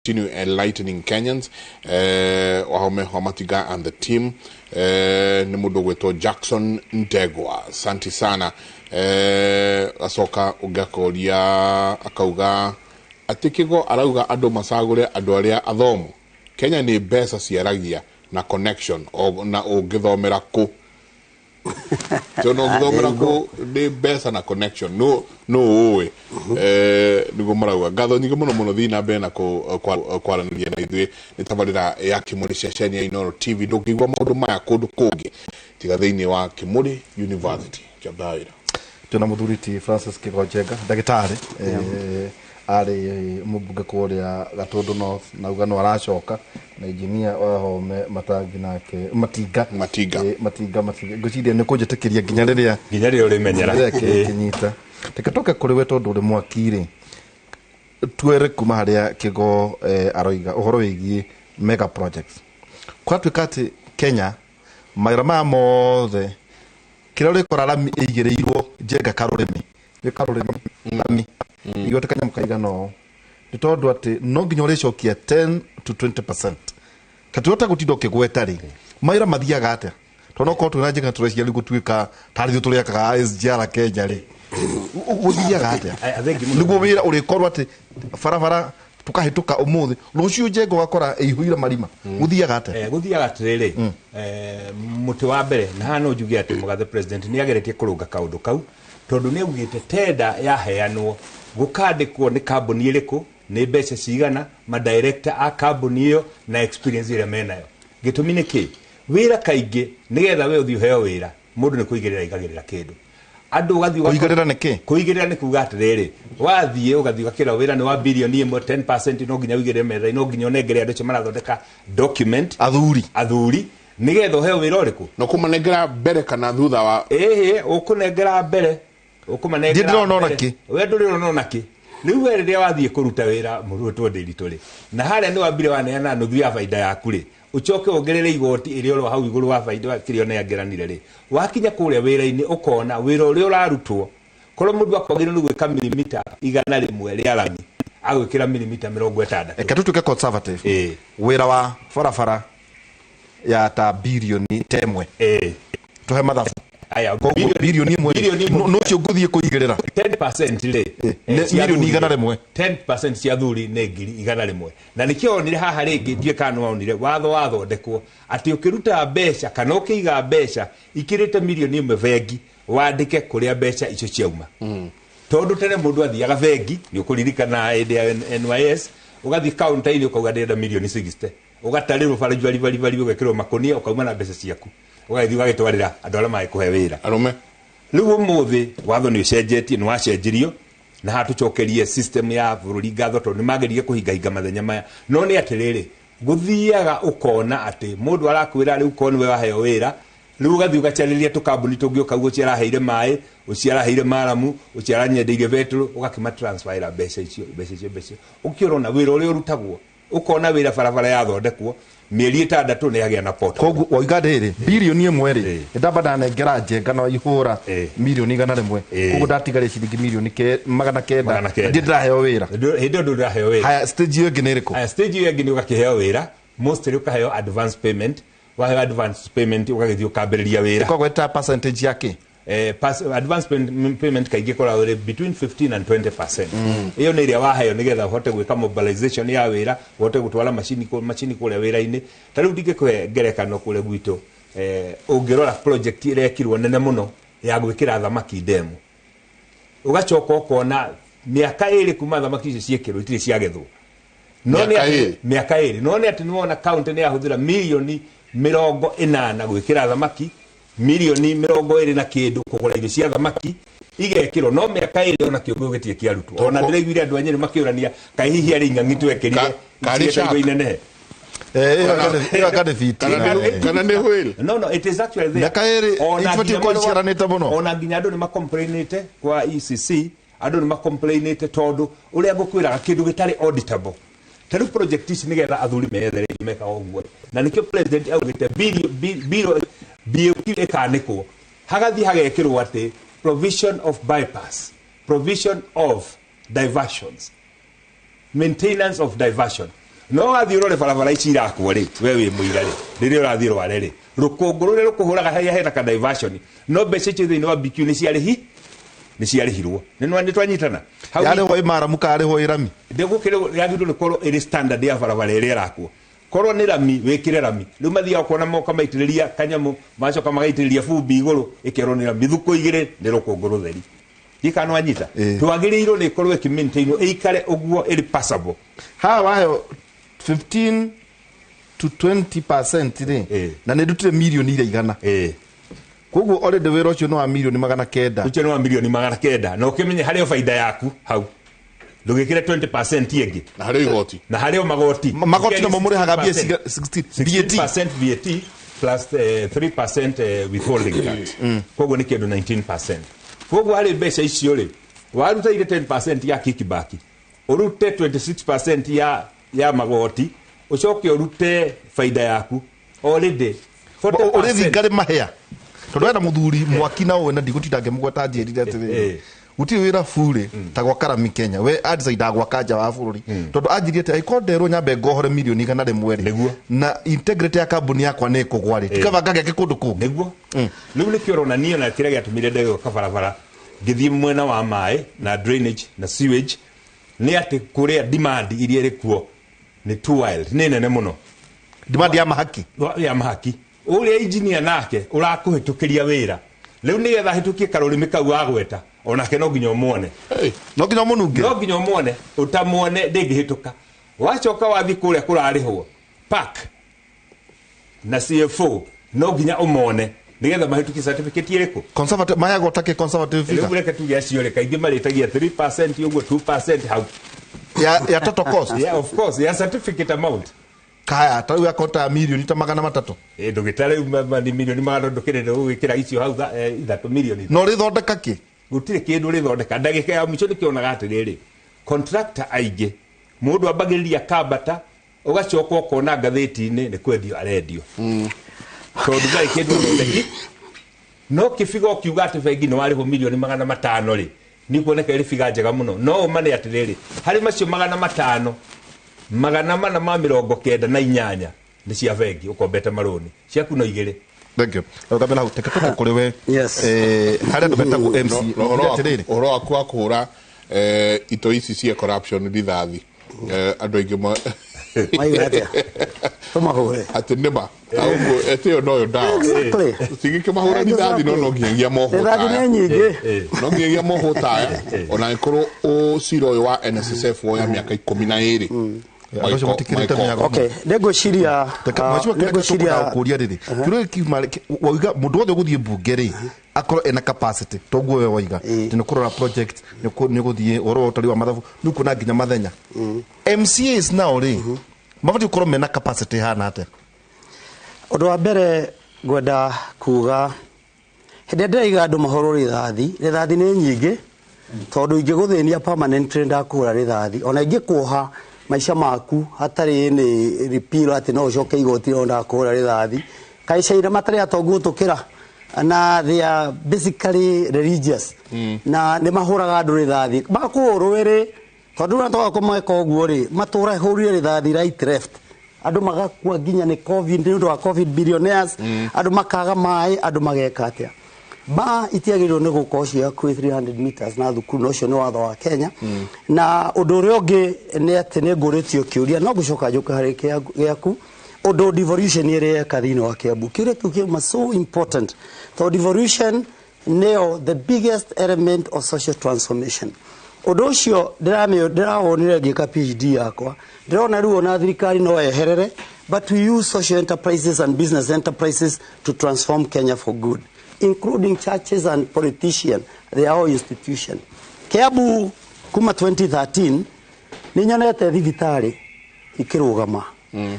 continue enlightening Kenyans. Wahome Homatiga and the team. Ni mudo weto Jackson Ndegwa. Asante sana. Asoka ugakoria akauga atikigo arauga ando masagure ando aria athomu. Kenya ni besa ciaragia na connection na ugithomera ku. Tono ugithomera ku ni besa na connection. No we. Nigo marauga gatho nyingi muno thina be na kwaranĩria na ithuĩ nĩ tabarĩra ya Kimũri ceceni ya Inooro TV ndũngĩigua maũndũ maya kũndũ kũngĩ tiga thĩinĩ wa Kimũri University Kĩambaĩra. Tuna muthuriti Francis Kigonjenga ndagĩtarĩ ari mubunge kũrĩa Gatundu North na ugano aracoka na engineer Wahome Matangi nake Matinga ngũciria nĩ kũnjĩtĩkĩria nginya rĩrĩa ũrĩmenyera kinyita tikatoka kuri we tondu uri mwakiri twere kuma haria Kigo aroiga uhoro wigie mega projects kwa twikati Kenya maira mothe kira uri korarami igireirwo Njenga Karurimi lami igote Kenya mukaiga no ni tondu ati no nginya uri cokia 10 to 20% katuota gutindo kigwetari maira mathiaga atia tono ko tuna Njenga turecia rigu twika tari turiakaga SGR Kenya ri uthiaga atia niguo wira urikorwo ati farafara tukahituka umuthi rucio Njenga wakora ihuira marima uthiaga atia guthiaga atiriri muti wa mbere na hano njugi ati mugathe president ni ageretie kurunga kaundu kau tondu ni ugite tenda ya heanwo gukandikwo ni kambuni iriku ni mbeca cigana ma director a kambuni iyo na experience ire menayo gitumi ni ki wira kaingi nigetha we uthi heo wira mundu ni kuigirira igagirira kindu andu ugathi kuigirira niki kuigirira ni kuga atiriri wathie ugathi ugakira wira ni wa bilioni 10% no nginya wigire metha no nginya onengere andu marathondeka document athuri nigetha heo wira uriku no kumanengera mbere kana thutha wa ukunengera mbere ukumanengera naki we nduriro naki riu we riria wathie kuruta wira muruto ndirituri na haria ni wambire waneana nuthu ya faida yaku ri ucoke ongerere igoti iria ro hau iguru wa faida kirio ne ageranire ri wakinya kuria wira-ini ukona wira uria urarutwo koro mundu akwagire ni gwika milimita 100 ria rami agwikira milimita 60 ekatutuke conservative wira wa farafara ya ta bilioni 10 tuhe mathabu aya bilioni 1 no cio nguthie kuigirira 10% le milioni 100 10% cia thuri ne ngiri 100 na nikio onire haha ringi ndie kana onire watho ndekwo ati ukiruta mbeca kana ukiiga mbeca ikirite milioni 1 vengi wandike kuria mbeca icio ciauma tondu tene mundu athiaga vengi ni ukuririkana NYS ugathi counter ile ukauga ndenda milioni 60 ugatarirwo bari ugekirwo makonia ukauma na mbeca ciaku ugathi ugagitwarira andu aria mai kuhe wira arume riu umuthi watho ni ucenjetie ni wacenjirio na hatucokerie system ya bururi ngatho tondu magerie kuhinga mathenya maya no ni atiriri guthiaga ukona ati mundu arakwira riu koni we waheo wira riu ugathi ugacariria tukambuni tungi ukauga uciaraheire mai uciaraheire maramu uciaranyendeire vetro ugakima transfer mbeca icio ukiorona wira uria urutagwo ukona wira barabara ya thondekwo mieri 6 ni agia na poto kogu oiga ndiri bilioni 1 ri ndabada nengera Njenga no ihura milioni 100 kogu ndatigare ciringi milioni 900 ndiraheyo wira hindo ndiraheyo wira haya stage yo gineriku stage yo gini ugakiheo wira mostly ukaheo advance payment waheo advance payment ukagithio kambiriria wira kogu eta percentage yake advance payment kaige kora wire between 15 and 20%. Iyo ni ria waheo nigetha uhote gwika mobilization ya wira, uhote gutwara machini kule wira-ini. Tariu ndike kwegerekano kule gwito ungirora project ire kirwo nene muno ya gwikira thamaki demu. Ugacoka ukona miaka iri kuma thamaki icio ciekirwo itire ciagethwo. No ni miaka iri no ni ati niwona county ni yahuthira milioni 80 gwikira thamaki milioni 20 na kindu kugura irio cia thamaki igekiro no miaka iri ona kiugo gitie kiarutwo ona ndireigwire andu anyene makiurania kahihi ari ng'ang'i twekirire karisha inene iyo kade fiti kana ne hwel no it is actually there miaka iri ifati ko ciaranite muno ona nginya andu ni makomplainite kwa ECC andu ni makomplainite tondu uria ngukwiraga kindu gitari auditable tari project ici nigetha athuri meethere meka oguo na nikio president augite bill ekanikwo hagathi hagekirwo ati provision of bypass, provision of diversions, maintenance of diversion. no athi urore barabara ici irakwo ri we wi muira ri riria urathi rware ri rukungu rure rukuhuraga hena ka diversion no mbeca icio thini wa BQ ni ciarihirwo ni twanyitana yale ho imara mukare ho irami ndegukire yagirwo ni korwo iri standard ya barabara iria irakwo korwo ni rami wikire rami riu mathia kuona moka maitiriria kanyamu macoka magaitiriria fumbi iguru ikero ni rami thuko igire ni rukungu rutheri gikano anyita twagirirwo ni korwo ki maintain ikare uguo iri passable ha wayo 15 to 20% ri na ne dutire milioni ira igana koguo already wero cio no wa milioni 900 ucio no wa milioni 900 na ukimenye hario faida yaku hau ndugikire 20% yengi na hario magoti na momore haga bia 60% VAT plus 3% withholding tax koguo ni kindu 19%. Koguo hari mbeca icio ri waruta ile 10% ya kickback urute 26% ya magoti ucoke urute faida yaku already 40% ngari mahea tondu ena muthuri mwaki na we na ndigutindange mugweta njirire atiri uti wira fure ta gwa Karami Kenya we adzaida gwa kanja wa bururi tondu anjirie te ikonderwo nyambe ngohore milioni kana de mweri na integrity ya kambuni yakwa ne kugwari tikavanga gake kundu ku neguo riu nikiorona niyo na kire giatumire ndege kabarabara ngithie mwena wa mai na drainage na sewage ni ati kuria demand iria iri kuo ni too wild ni nene muno demand ya mahaki uria engineer nake urakuhitukiria wira riu ni getha hitukie karurimi kau wagweta onake no nginya muone no nginya muone utamuone ndingihituka wacoka wathi kuria kurarihwo park na CFO no nginya umone nigetha mahitukie certificate iriku conservative maya gotake conservative figure riu reke tuge acio reka ingi maritagia 3% uguo 2% hau ya total cost yeah of course ya certificate amount kaya taru ya kota milioni ta 300 ndugitare ni milioni 300 ndukirende gwikira icio hau 3 milioni no rithondeka ki gutire kindu rithondeka ndagika ya micho nikionaga atiriri contractor aige mundu ambagiriria kambata ugacoka ukona ngatheti-ini ni kwendio arendio tondu ngai kindu ndegi no kifigo kiuga ati bengi no ariho milioni 500 ri ni kuoneka iri figa njega muno no umane atiriri hari macio 500 498 ni cia bengi ukombete maroni ciaku no igire thank you ukabela utekatoka kuri we hari andu betagwo MC oro akwa kuhura ito ici cia corruption rithathi andu aingi maigatia tumahure ati nima augo etio no yo dawa sigike mahura rithathi no nginya moho rithathi ni nyingi no nginya moho taya ona ikoro o siro yo wa NSSF ya miaka 12 okay nego shiria kuria riri kiro waiga mundu wothe guthie bunge ri akoro ena capacity toguo we waiga tino kurora project ni guthie oro utari wa mathabu ni kuna nginya mathenya MCAs now ri mabati ukoro mena capacity hana ate undu wa mbere gwenda kuga hende ndaiga andu mahoro rithathi ni nyingi tondu ingiguthenia permanent trend akura rithathi ona ingikuoha maisha maku hatari ni repeal ati no coke igoti onda kuhura rithathi kaishaira matari atongu tukira na they are basically religious na ni mahuraga andu rithathi bakuhurwiri tondu na toka kumeka uguo ri matura hurire rithathi right left andu magakua nginya ni covid ndu wa covid billionaires andu makaga mai andu mageka atia ba itiagirwo ni gukocia kwi 300 meters na thukuru no cio ni watho wa Kenya na undu uria ungi ni ati ni nguritio kiuria no gucoka njuka hari giaku undu devolution ire kathino wa Kiambu kiuria kiu so important so devolution neo the biggest element of social transformation undu ucio ndirawonire ngika PhD yakwa ndirona riu na thirikari no eherere but we use social enterprises and business enterprises to transform Kenya for good, including churches and politicians. They are all institutions. Kiambu kuma 2013 ninyonete thibitari ikirugama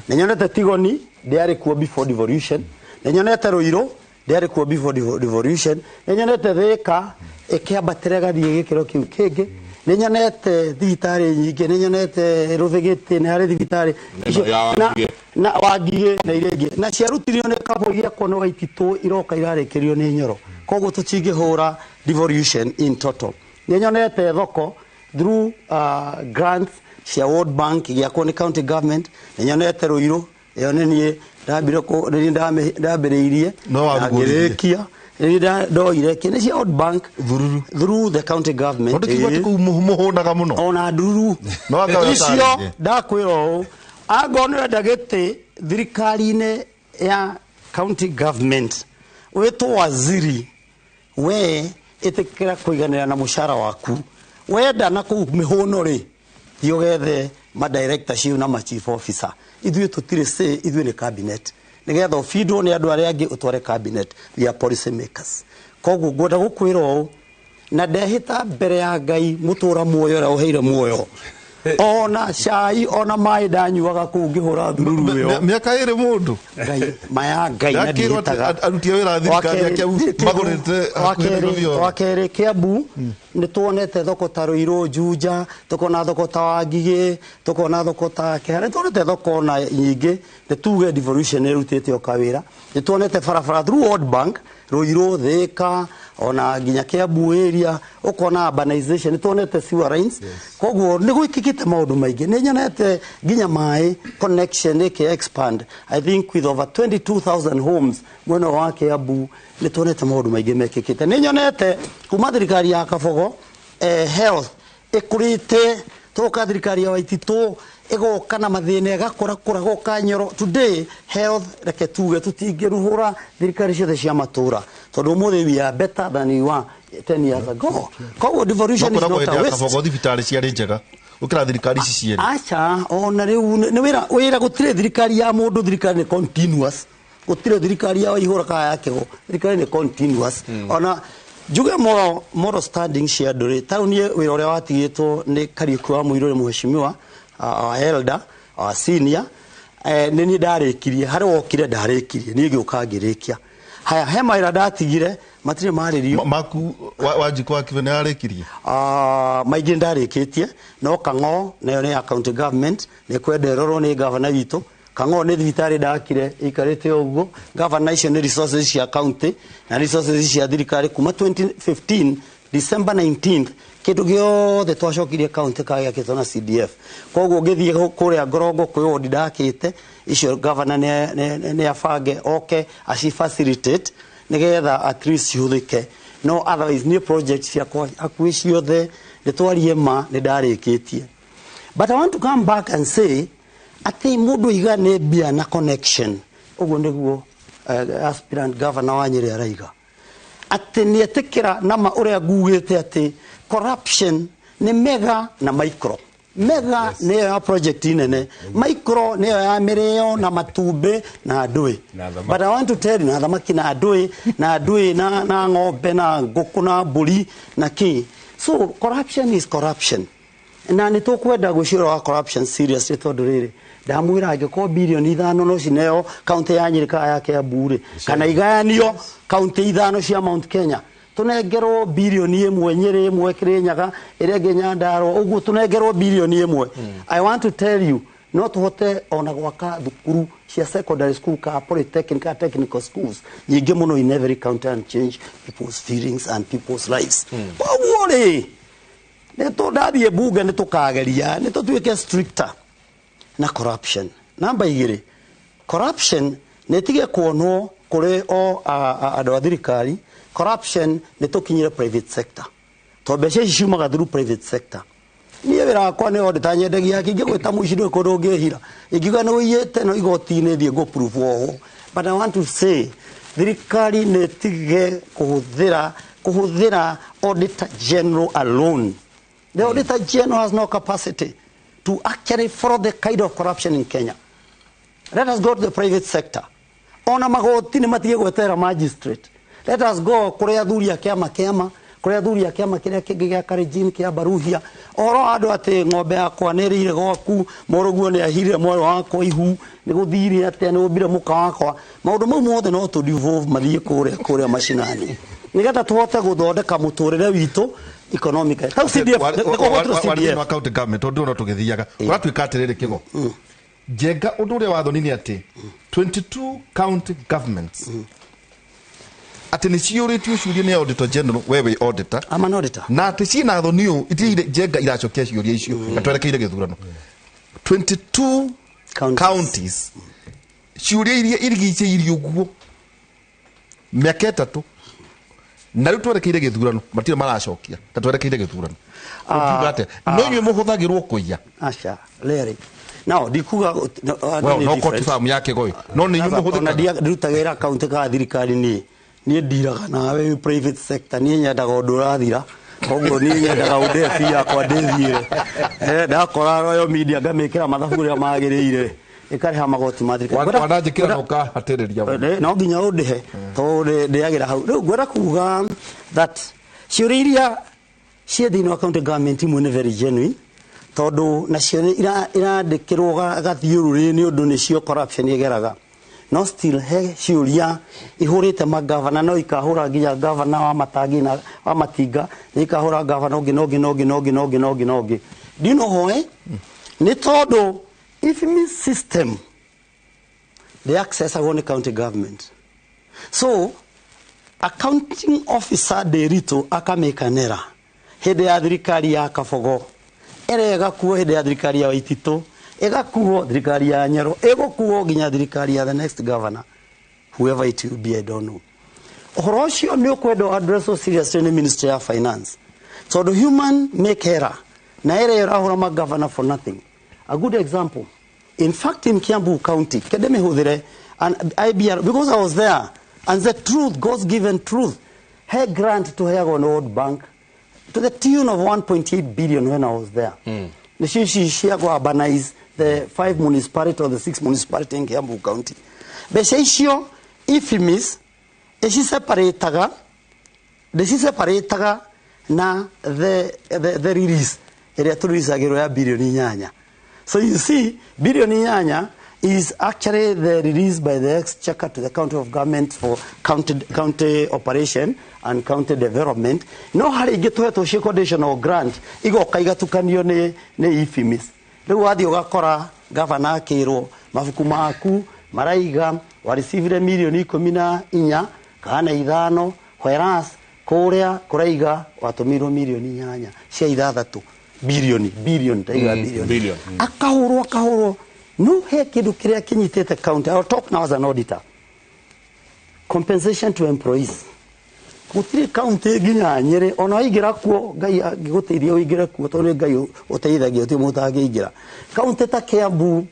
ninyonete Tigoni ndiari kuo before devolution, ninyonete Ruiru ndiari kuo before devolution, ninyonete Thika ikiambatira gathie gikiro kiu kingi, ninyonete thibitari nyingi, ninyonete Ruthigiti ni hari thibitari na Wangige na irengi na ciarutirio ne kabogia kono gaitito iroka irarekerio ni Nyoro koguo tutingihura devolution in total. Ninyonete thoko through grants cia World Bank giakwo ni county government nyonete Ruiru iyo ni ndambire ko ndambiriirie ngirikia ndoire kene cia World Bank through the county government ndikibati ku muhonaga muno ona nduru no icio ndakwiro agonera ndagete thirikari-ine ya county government wetwo waziri we itikira kuiganira na mushara waku wenda na ku mihono ri yogethe ma director ciu na ma chief officer ithuĩ tutire say ithuĩ ni cabinet nigetha ofidwo ni andu aria angi utware cabinet we are policy makers koguo ngwenda gukwira ũũ na ndehita mbere ya Ngai mutura muoyo ria uheire muoyo ona cai ona mai ndanyuaga kuu ngihura thururu yo miaka iri mundu Ngai maya Ngai na nditaga arutia wira thirikari yake magurite wakere Kiambu ni tuonete thoko ta Ruiru Juja tukona thoko ta Wangigi tukona thoko ta Kihara tuonete thoko na nyingi ni tuge devolution irutite okawira ni tuonete barabara through World Bank Ruiru Thika ona nginya Kiambu area ukona urbanization tuonete sewer lines koguo ni gwikikite maundu maingi ni nyonete nginya mai connection ke expand I think with over 22,000 homes mwena wa Kiambu ni tuonete maundu maingi mekikite ni nyonete kuma thirikari ya Kabogo health ikurite toka thirikari ya Waititu igoka na mathina gakora goka Nyoro today health reke tuge tutingiruhura thirikari ciothe cia matura tondu muthi we are better than we were 10 years ago koguo devolution is not a waste Kabogo thibitari ciari njega ukira thirikari ici cieri acha ona riu ni wira gutire thirikari ya mundu thirikari ni continuous gutire thirikari ya ihura ka yake go thirikari ni continuous ona juge moro standing cia nduri tauni wira uria watigitwo ni Kariuki wa Muiruri muheshimiwa elder senior ni ndarikirie hari wokire ndarikirie ni ngiuka ngirikia haya hema ira ndatigire matire maririo maku Wanjiku wa Kivene arikirie maigi ndarikitie no Kang'o nayo ni county government ni kwendererwo ni governor witu Kang'o ni thibitari ndakire ikarite uguo governor icio ni resources cia county na resources cia thirikari kuma 2015 December 19th kindu giothe twacokirie county kaya kitona CDF koguo ngithie kuria Ngorongo kwi ward ndakite icio governor ne afange okay aci facilitate nigetha at least yuthike no otherwise ni projects cia akwi ciothe nitwarie ma ni ndarikitie but I want to come back and say ati mundu igane bia na connection uguo niguo aspirant governor wa Nyeri araiga ati ni etikira nama uria ngugite ati corruption ni mega na micro mega ni ya project inene micro ni ya mirio na matumbe na ndui but I want to tell you na thamaki na ndui na ng'ombe na nguku na mburi na ki so corruption is corruption na ni tukwenda gucira wa corruption seriously tondu riri ndamwira angiko bilioni 5 no cineo county ya Nyeri ka yake ya bure kana igayanio county 5 cia Mount Kenya tunengerwo bilioni 1 Nyeri 1 Kirinyaga iria Nyandarua uguo tunengerwo bilioni 1 I want to tell you not hote ona gwaka thukuru cia secondary school ka polytechnic ka technical schools nyingi muno in every county and change people's feelings and people's lives uguo ri neto ndathie bunge nitukageria nitutuike stricter na corruption namba 2 corruption netige kuonwo kuri o andu a thirikari corruption nitukinyire private sector to mbeca ici ciumaga through private sector niĩ wĩra wakwa nĩ auditor nyendagia kĩngĩgwĩta mũici ndũĩ kũndũ ũngĩhira ingiuga nĩ ũiyĩte no igoti-inĩ thiĩ ngũ prove wohwo but I want to say thirikari nĩ tige kũhũthĩra auditor general alone. The auditor general has no capacity to actually follow the kind of corruption in Kenya. Let us go to the private sector. Ona magoti nĩ matige gwetera magistrate. Let us go kũrĩa athuri a kĩama kũrĩa athuri a kĩama kĩrĩa kĩngĩ gĩa Kalenjin kĩa Baruhia oro andũ atĩ ng'ombe yakwa nĩ ĩrĩire gwaku mũrũguo nĩ ahirire mwarĩ wakwa ihu nĩ gũthire atĩa nĩ ũmbire mũka wakwa maũndũ mau mothe no tũ devolve mathiĩ kũrĩa macinani nĩgetha tũhote gũthondeka mũtũrĩre witũ economic tau CDF nĩ county government ũndũ no tũgĩthiaga ũratuĩka atĩrĩrĩ kĩgo njenga ũndũ ũrĩa wathoni nĩ atĩ 22 county governments ati ni ciuritio ciuria ni auditor general wewe auditor I'm an auditor na ati cina thoniu itire jenga iracokia ciuria icio atwerekeire githurano 22 counties ciuria iria irigicĩirie ũguo mĩaka ĩtatũ na rĩu twerekeire gĩthurano matire maracokia ta twerekeire gĩthurano no inyuĩ mũhũthagĩrwo kũiya aca Larry now dikuga no koti famu yake goi no ni inyuĩ mũhũthĩkaga ndirutagĩra akaunti ka thirikari niĩ ndiraga nawe private sector niĩ nyendaga ũndũ ũrathira koguo niĩ nyendaga ũndũ fi yakwa ndĩthiĩre ndakora Royal Media ngamĩkĩra mathabu ũrĩa magĩrĩire ĩkarĩha magoti ma thirikari wananjĩkĩra ũkahatĩrĩria no nginya ũndĩhe tondũ ndĩagĩra hau rĩu ngwenda kuga that ciũria iria ciĩ thĩinĩ wa county government imwe nĩ very genuine tondũ nacio irandĩkĩrwo gathiũrũrĩ nĩ ũndũ nĩcio corruption ĩgeraga no still he ciũria ihũrĩte magavana no ikahũra nginya gavana wa Matangi na wa Matinga nĩ ikahũra gavana ũngĩ do you know why nĩ tondũ if me system the access on county government so accounting officer Derito akamekanera hĩndĩ ya thirikari ya Kabogo erega kuo hĩndĩ ya thirikari ya Waititũ egakuo thirikari ya Nyero egokuo nginya thirikari ya the next governor whoever it will be I don't know ũhoro ũcio nĩ ũkwenda address seriously nĩ ministry ya finance so the human make error na error ĩrahũra ma governor for nothing. A good example, in fact, in Kiambu County, Kedeme Hudere and IBR, because I was there, and the truth, God's given truth, her grant to her on Old Bank to the tune of 1.8 billion when I was there. She urbanized the 5 municipalities or the 6 municipalities in Kiambu County. Beshaishio, if you miss, she separated na the release. Area to release a billion nyanya. So you see, billion nyanya is actually the release by the exchequer to the county of government for county operation and county development. No hari get to share conditional grant. Igo kaiga tukanio ne ifimis. Rĩu wathi ugakora governor Kĩrũ mabuku maku maraiga wa receive milioni 14 kana 5 whereas kũrĩa kũraiga watumirwo milioni 8 cia 6 billion taiga billion akahurwo no he kindu kiria kinyitete county. I'll talk now as an auditor. Compensation to employees gutire county ginya Nyeri ona igira kuo ngai giguteithia uigire kuo tondu ngai uteithagia ti mutangiingira county ta Kiambu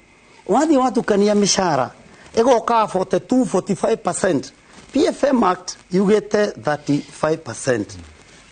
wathi watukania mishara egoka 42-45%. PFM Act yugete 35%.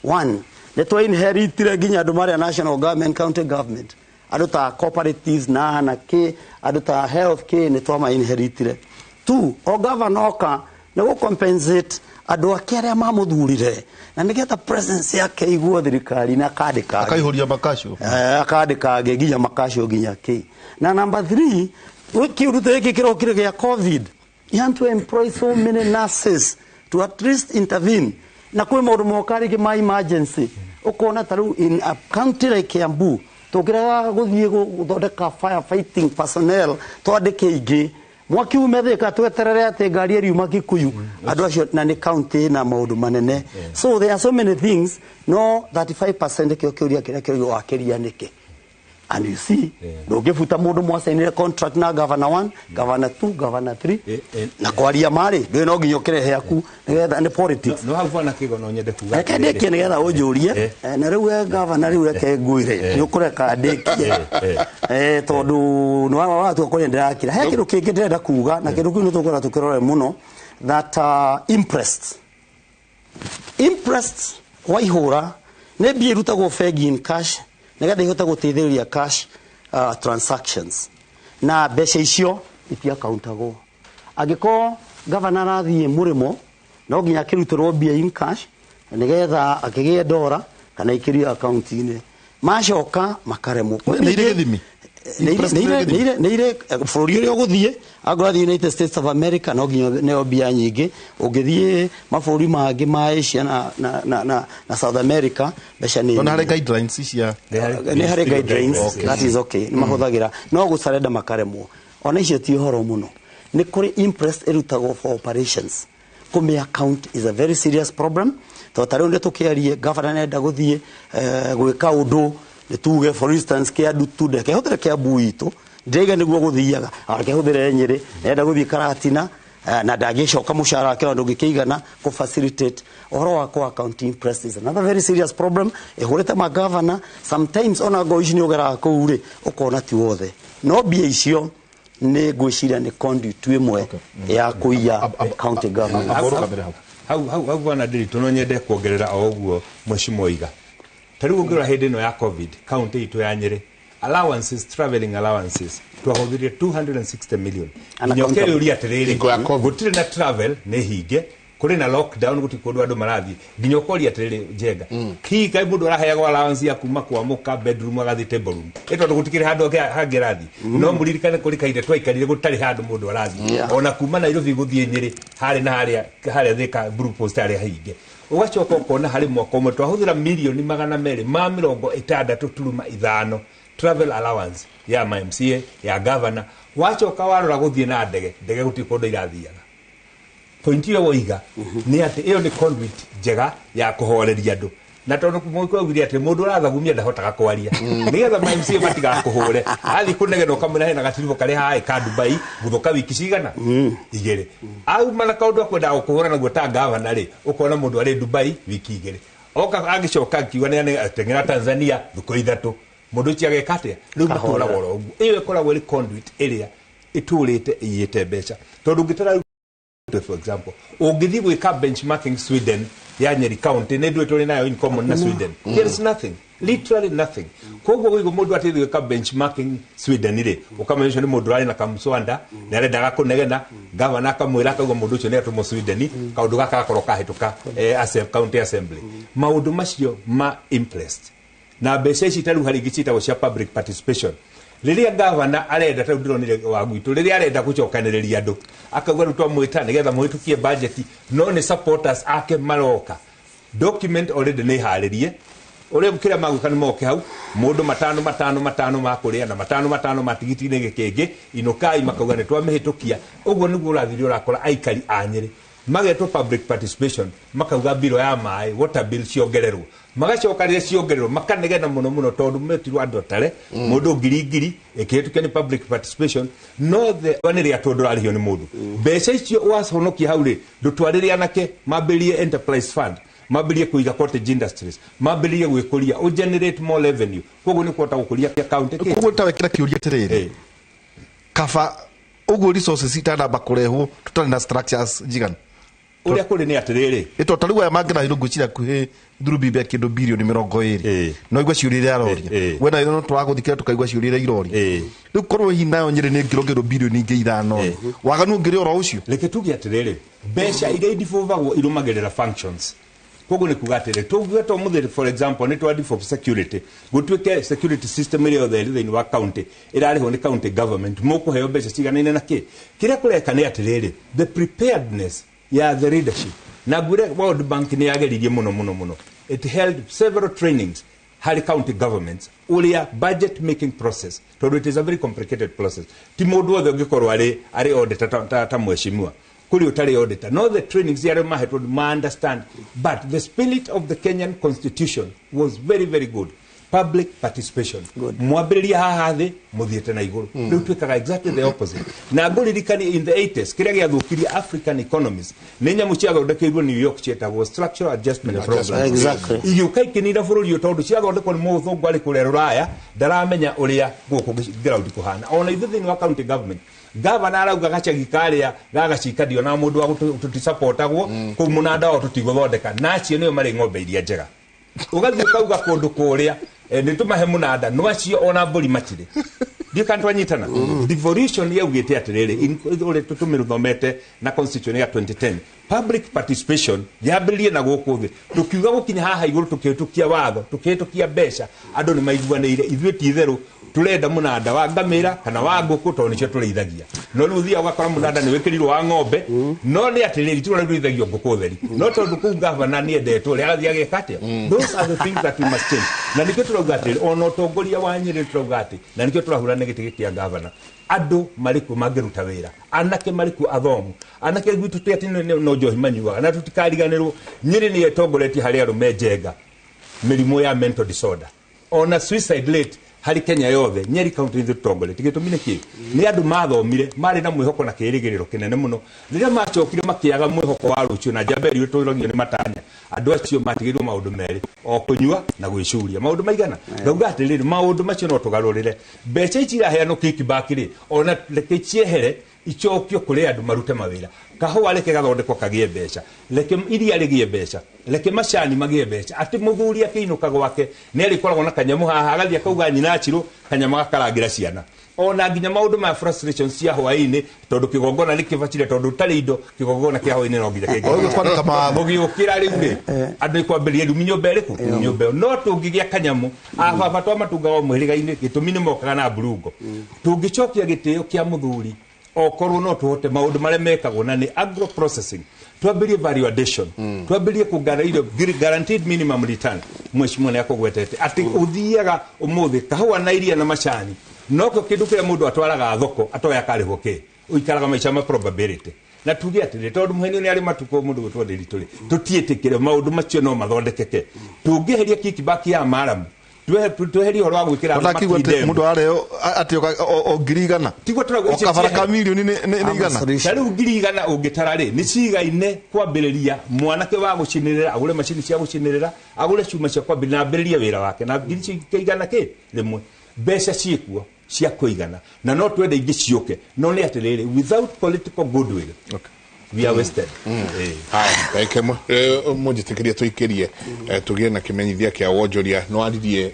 One, netwa inheritire ginya andu maria national government county government aduta cooperatives na ke aduta health care netwa ma inheritire. Two, o governor ka nego compensate andu akia mamuthurire na nigetha presence yake iguo thirikari na akandika akaihuria makasho akandika ginya makasho ginya ke. Na number 3, kiurute kikirokire gya COVID, you have to employ so many nurses to at least intervene na kwe maundu mokari ki ma emergency ukona taru in a county like Kiambu tukiraga guthie guthondeka firefighting personnel twandike ingi mwaki umetheka tweterere ate ngari eriuma Kikuyu andu acio na ni county na maundu manene. So there are so many things no 35% kio kiuria kiria kio wakiria niki. And you see, no gifuta mundu mwasainire contract na governor 1, governor 2, governor 3. Na kwaria mari, ndio no nginyokere heaku, nigetha ni politics. No hafu na kigo no nyende kuga. Kende nigetha unjurie, na riu governor riu reke nguire, ni ukureka ndekie. Tondu no watu akonya ndirakira. He kindu kingi ndirenda kuga na kindu kinu tukora tukirore muno that impressed waihura ne bierutagwo fegi in cash. Nigetha ihota guteithĩrĩria cash transactions na mbeca icio itia countagwo angiko governor athie murimo no nginya kirutirwo mbia in cash nigetha akigie dora kana ikiria account-inĩ macoka makaremwo nĩ ire gĩthimi nire bũrũri ũrĩa ũgũthiĩ agũthiĩ United States of America no nginya neo mbia nyingĩ ũngĩthiĩ mabũrũri mangĩ ma Asia na South America mbeca nĩ ona harĩ guidelines cia nĩ harĩ guidelines that is okay nĩ mahũthagĩra no gũcarenda makaremwo ona icio ti ũhoro mũno nĩ kũrĩ impressed erutagwo for operations kumia account is a very serious problem. Totari ndio tukiarie governor nenda guthie gwika undu nituge for instance kia dutude ke hotere kia buito ndega niguo guthiaga ake huthire Nyeri nenda guthie Karatina na ndagicoka mushara kira ndu gikigana ku facilitate oro wako accounting press is another very serious problem. Ehurete ma governor sometimes ona go ici ni ogera ku ri ukona ti wothe no bia icio ni gwiciria ni conduit imwe ya kuiya county government. Hau bwana Ndiritu no nyende kuongerera o uguo Mheshimiwa Iga. Tariu ngura hindi no ya COVID county itu ya Nyeri allowances, travelling allowances twahothirie 260 million. Nyoke uri atiriri gutire na travel ne hige kuri na lockdown guti kundu andu marathi nginya ukori atiriri Njenga kika mundu araheagwo allowance ya kuma kwa muka bedroom agathi table room eto gutikire handu hangirathi no muririkane kuri kaide twaikarire gutari handu mundu arathi ona kuma Nairobi guthie Nyeri hari na haria thika blue post ari hinge ugacoka ukona hari mwako umwe twahuthira milioni 260.5 travel allowance ya MCA ya governor wacoka warora guthie na ndege guti kundu irathiaga. Point yo Iga ni ati iyo ni conduit njega ya kuhoreria andu na tondu kumwe wiri ati mundu arathagumia ndahotaga kwaria nigetha MCA matiga kuhure athi kunegena ukamuna hena gatirivo kari hai ka Dubai guthoka wiki cigana igere au mana kaundu akwenda gukuhura naguo ta governor ri ukona mundu ari Dubai wiki igere oka agicoka kiwa ni atengera Tanzania thuko ithatu mundu ciage kate riu mutura woro iyo ikoragwo ri conduit area iturite iyite mbeca tondu ngitara for example ugithi gwika benchmarking Sweden ya Nyeri county ne ndwe nayo in common na Sweden there is nothing, literally nothing. Koguo wigo mundu atithi gwika benchmarking Sweden ire ukamenyesha ni mundu ari na kamswanda na arendaga kunegena governor akamwira akaguo mundu ucio ni atumo Sweden kaundu gaka gakoroka hituka county assembly maundu macio ma impressed na mbeca ici taru hari gicita cia public participation riria governor arenda taru ndironire wa gwitu riria arenda gucokaniriria andu akagwa rutwa mwita nigetha mwitukie budget no ni supporters ake maroka document already ni haririe ore mukira magukani moke hau mundu matano makuria na matano matigiti ni gikenge inokai makauga ni twamehitukia uguo niguo urathiri urakora aikari a Nyeri mageto public participation makauga biro ya mai water bill ciongererwo magacokarire ciongererwo makanegena muno tondu metirwo andu tare mundu ngiri ekihitukia ni public participation no the waniri atondu arihio ni mundu mbeca icio waconokia hau ri ndutwarire anake mambirie enterprise fund mambirie kuiga cottage industries mambirie gwikuria o generate more revenue koguo ni kwota gukuria county koguo tawekira kiuria tiriri kaba uguo resources itanda bakurehwo tutari na structures jigana uria kuri ni atiriri ito tariwa ya magira hiru gucira kuhe through bibia kindu bilioni 20 no igwa ciurire aroria wena no twaguthikira tukaigwa ciurire iroria riu korwo hi nayo Nyeri ni ngirogero bilioni ingi 5 waganu ngiri oro ucio reke tugi atiriri mbeca iria idifovagwo irumagirira functions koguo ni kugatire tugue to muthiri for example ni twadi for security gutwike security system iri othe thini wa county irariho ni county government mukuheo mbeca ciganaine na kiria kureka ni atiriri the preparedness ya the leadership na gure World Bank ni yageririe muno it held several trainings hari county governments ulia budget making process so it is a very complicated process ti mundu othe ungikorwo ari auditor ta mheshimiwa kuri utari auditor no the trainings yare mahetwo ma understand but the spirit of the Kenyan constitution was very good public participation mwambiriria haha thi muthiete na iguru riu twikaga exactly the opposite na nguririkani in the 80s kiria giathukiria African economies ni nyamu ciathondekeirwo New York cietagwo structural adjustment program exactly igiuka ikinira bururi utondu ciathondekwo ni muthungu ari kuria Ruraya ndaramenya uria guku ground kuhana ona ithuthi ni wa county government governor arauga gachagi karia gagacikadio na mundu wa tutisupportagwo kumunanda o tutigothondeka nacio niyo mari ng'ombe iria njega ugathi ukauga kundu kuria nitumahe munanda no acio ona mburi matire ndikantwanyitana devolution yaugite atiriri ore tutumiru thomete na constitution ya 2010 public participation yambiririe na guku thi tukiuga gukinya haha iguru tukihitukia watho tukihitukia mbeca andu ni maiguanire ithuĩ ti theru turenda munada wa ngamira kana wa nguku to nicio tureithagia no ruthia ugakora munada ni wikirirwo wa ng'ombe no ni atiriri tureithagio nguku theri no tondu ku gavana ni endetwo ri arathia gekatia those are the things that we must change na nikio turauga atiri ono tongoria wa Nyeri turauga ati na nikio turahura ni giti kia gavana andu mariku mangiruta wira anake mariku athomu anake gwitu twati no Johi manyuaga na tutikariganirwo Nyeri ni etongoretie hari arume njenga mirimo ya mental disorder ona suicide rate hari Kenya yothe Nyeri county nthi tutongoretie gitumine ki ni andu mathomire mari na mwihoko na kirigiriro kinene muno riria machokire makiaga mwihoko wa rucio na jamberi weturagio ni matanya andu acio matigirwo maundu meri o kunyua na gwicuria maundu maigana ndauga atiriri maundu macio no tugarurire mbeca ici raheano kickback ri ona reke ciehere ichokio kuri andu marute mawira kahua reke gathondekwo kagie mbeca reke iria rigie mbeca reke macani magie mbeca ati muthuri akiinuka gwake ni arikoragwo na kanyamu haha agathia kauga nyina chiro kanyama gakarangira ciana ona nginya maundu ma frustration cia hwaini tondu kigongona nikibacire tondu tari indo kigongona kia hwaini no nginya kenge mugiukira riu ri andu ikwambiria riu nyumba iriku nyumba no tungigia kanyamu ababa twa matunga o mwiriga-ini gitumi ni mokaga na burungo tungicokia gitio kia muthuri okorwo no tuhote maundu mare mekagwo na ni agro processing twambirie value addition twambirie kugarira guaranteed minimum return mweshimwe ne akogwetete ati uthiaga umuthi kahua na iria na macani noko kindu kire mundu atwaraga thoko atoya karihwo ki uikaraga maica ma probability na tugi ati tondu muheni ni ari matuko mundu gutwode rituri tutietikire maundu macio no mathondekeke tungiheria kickback ya maramu tweheria horo wa gwikira mundu areo ati o ngirigana tigwo turago okabaraka milioni ni igana tari ngirigana ungitarari ni cigaine kwambiriria mwanake wa gucinirira agure macini cia gucinirira agure cuma cia kwambiriria ambiriria wira wake na ngiri kigana ki rimwe mbeca ciikuo cia kuigana na no twende ingi ciuke no ni atiriri without political goodwill we are wasted Haya, mujitikiria tuikirie tugie na kimenyithia kia wonjoria no aririe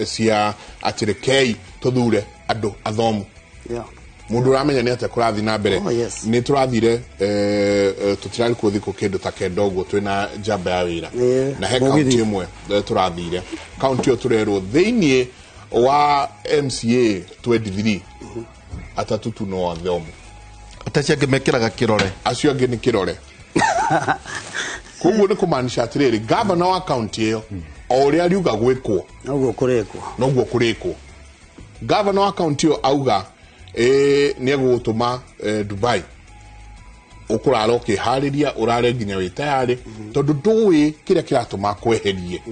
cia atirekei tuthure andu athomu mundu ramenya ni ate kurathi na mbere ni turathire tutirari kuthiko kindu ta kendogo twina jamba ya wira na he county imwe turathire county turerwo thiini wa MCA 23 atatutu no athomu atacia ngimekiraga kirore acio ngi ni kirore kuguo ni kumaanisha atiriri governor wa county iyo o uria ariuga gwikwo noguo kurikwo governor wa county iyo auga ni egutuma Dubai ukurara ukihariria urare nginya wi tayari tondu ndui kiria kiratuma kweherie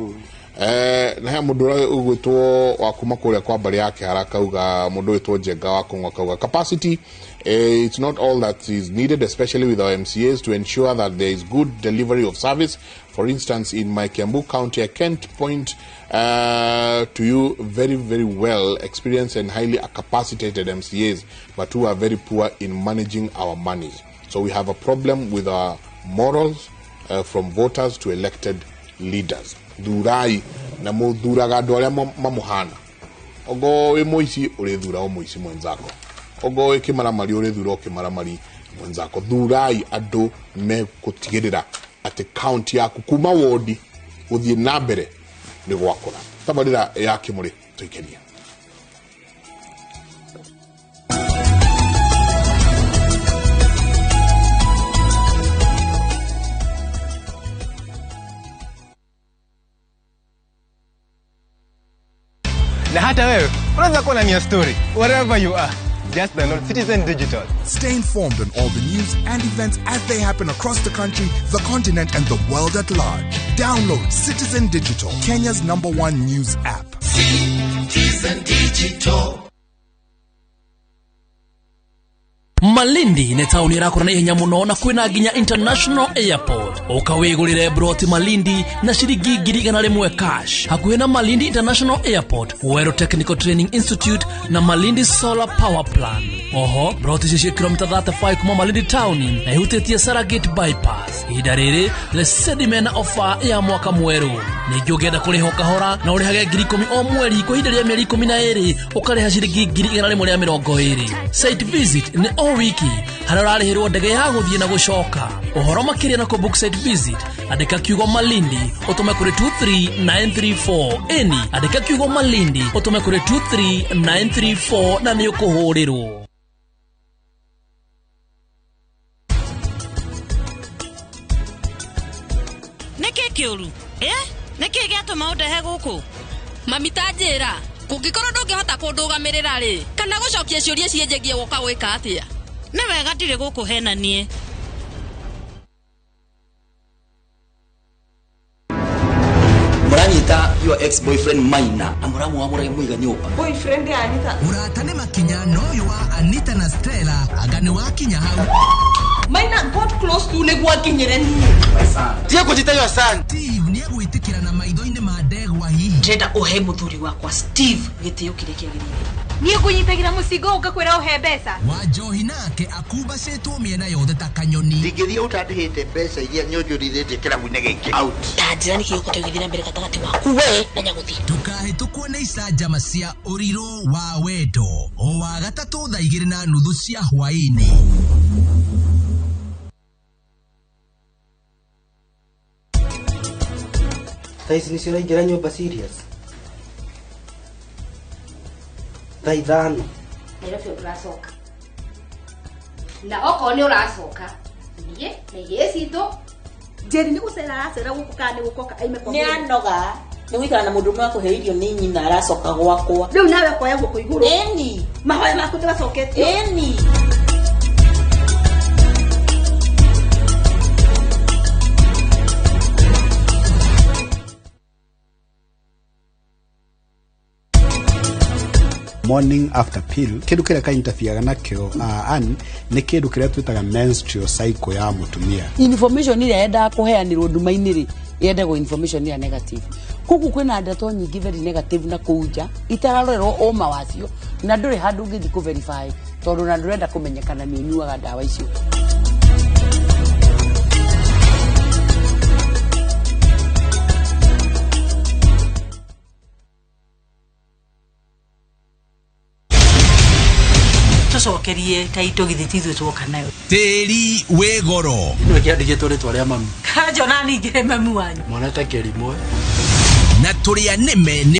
na he mundu ugwitwo wa kuma kuria kwa bari yake haraka uga mundu witwo Njenga wa Kung'wa kauga capacity it's not all that is needed, especially with our MCAs, to ensure that there is good delivery of service. For instance, in my Kiambu County, I can't point to you very, very well experienced and highly capacitated MCAs, but who are very poor in managing our monies. So we have a problem with our morals from voters to elected leaders. Thurai na muthuraga andu aria mamuhana ogo we muici urithura o muici mwenzako ogo we kimaramari urithura o kimaramari mwenzako thurai andu me kutigirira ati county yaku kuma wodi uthie na mbere ni gwakora tabarira ya kimuri tuikenia Na hata wewe unaweza kuwa na story wherever you are. Just download Citizen Digital. Stay informed on all the news and events as they happen across the country, the continent, and the world at large. Download Citizen Digital, Kenya's #1 news app. Citizen Digital. Malindi ne tauni irakora na ihenya muno na kwina nginya International Airport. Ukawigurire broti Malindi na shiringi 100 cash. Hakuhe na Malindi International Airport, Wero Technical Training Institute na Malindi Solar Power Plant. Oho broti cia kilomita 35 kuma Malindi town na ihutĩtie Saragate bypass. Ihinda rĩrĩ the sediment offer ya mwaka mweru. Ningĩ ũngĩenda kũrĩha kahora na ũrĩhage 10,000 o mweri kwa ihinda rĩa mĩeri 12 ũkarĩha ciringi 120. Site visit nĩ o wiki harĩa ũrarĩhĩrwo ndege ya gũthiĩ na gũcoka. Ũhoro makĩria na kũ book site visit andĩka kiugo Malindi ũtũme kũrĩ 23934. Eni andĩka kiugo Malindi ũtũme kũrĩ 23934 na nĩ ũkũhũrĩrwo. Nĩkĩ kĩũru? Nĩkĩ gĩatũma ũndehe gũkũ? Mami ta njĩra, kũngĩkorwo ndũngĩhota kũndũgamĩrĩra rĩ, kana gũcokia ciũria cienjegie gũka gwĩka atĩa? Nĩ wega ndirĩ gũkũ hena niĩ. Muranyita your ex-boyfriend Maina na muramu wa murai muiga nyumba. Boyfriend ya Anita. Uratane makinya no wa Anita na Stella agani wa kinya hau. Maina got close to negwa kinyere ni. Tia kujita yo san. Steve ni agwitikira na maitho-ini ma ndegwa hihi. Ndenda uhe muthuri wakwa Steve gitio kire kiagirire. Ni kunyitagira musigo ugakwira uhe mbeca. Wanjohi nake akubacitwo miena yothe ta kanyoni. Ndingithia utandihite mbeca iria nyonjurithite kirabu-ini giki out. Tanjira ni kiuko tugithira mbere gatagati waku we na Nyaguthi. Tukahĩtũkwo nĩ icanjama cia ũrirũ wa wendo o wa gatatũ 2:30 cia hwaĩ-inĩ. Thaisi ni ciraingĩra nyũmba serious. Thaithano. Nairobi uracoka. Na oko ni uracoka. Niĩ na iria citũ. Njeri ni gucera acera gũkũ kana ni gukoka aime kwa. Ni anoga. Ni wikara na mundu mwa kuhe irio ni nyina aracoka gwakwa. Riu nawe koya guku iguru. Eni. Mahoya maku ndibacoketio. Eni. Morning after pill kindu kiria ka interfere nakio ani ni kindu kiria twitaga menstrual cycle ya mutumia. Information ile yenda kuheanirwo nduma-ini ri yenda go information ya negative. Kuku kwina ndeto nyingi very negative na kuja itararorerwo oma wacio na nduri handu ngithi ku verify tondu na ndurenda kumenyekana ni unyuaga ndawa icio. Tucokerie taito githitithwe twoka nayo Tĩri wĩ goro. Nĩ kĩandĩkĩtwo rĩtwa rĩa mami. Kanjona ningire mamu wanyu Mwana ta kĩrimwe. Na tũrĩa nĩme